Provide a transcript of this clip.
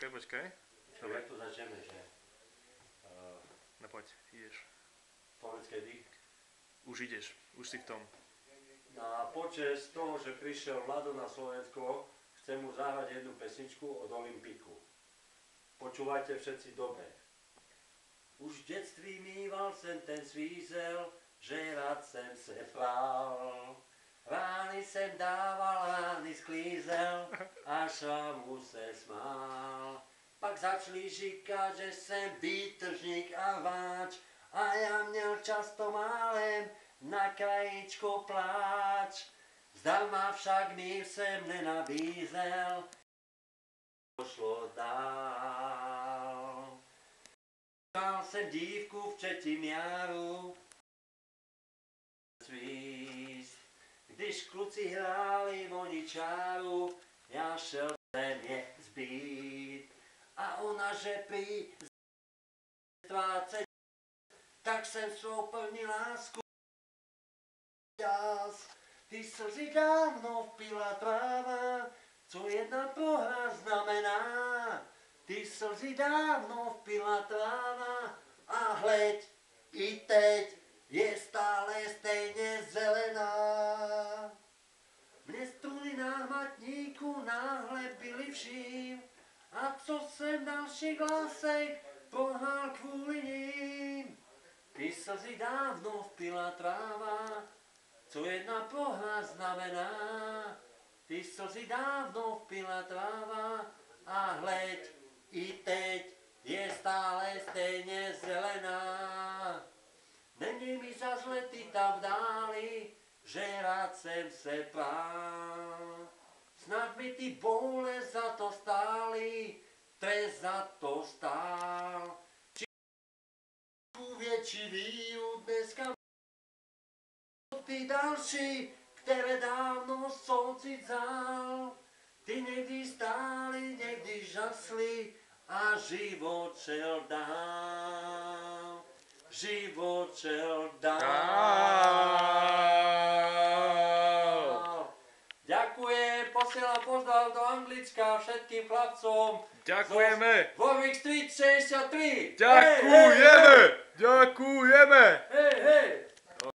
Počkej. Dobre. Jak to začneme, že? No poď, ideš. Povedz kedy. Už ideš, už si v tom. Na počesť toho, že prišiel Vlado na Slovensko, chcem mu zahrať jednu pesničku od Olympiku. Počúvajte všetci dobre. Už v detství mýval jsem ten svízel, že rád jsem se prál. Rány jsem dával, rány sklízel, až mu se smál. Pak začali říkat, že jsem výtržník a váč, a já měl často málem na krajíčku pláč. Zdarma však mír jsem nenabízel, pošlo dál. Dal jsem dívku v třetím járu, svíst. Když kluci hráli voničáru, já šel jsem je zbít. A ona že prý ztrácet, tak jsem svou první lásku jas. Ty slzy dávno vpila tráva, co jedna prohra znamená. Ty slzy dávno vpila tráva a hleď, i teď je stále stejně zelená. Mně struny na hmatníku náhle byly vším, a co jsem dalších lásek prohrál kvůli ním. Ty slzy dávno vpila tráva, co jedna prohra znamená. Ty slzy dávno vpila tráva a hleď, i teď je stále stejně zelená. Není mi zas lety tam v dáli, že rád jsem se prál. Snad mi ty boule za to stály, trest za to stál. Či větší víru dneska ty další, které dávno soucit vzal. Ty někdy stály, někdy žasly a život šel dál. Život šel dál. Ďakujem, posielam pozdrav do Anglicka všetkým chlapcom. Ďakujeme. Warwick Street 63. Ďakujeme. Ďakujeme. Hej, hej.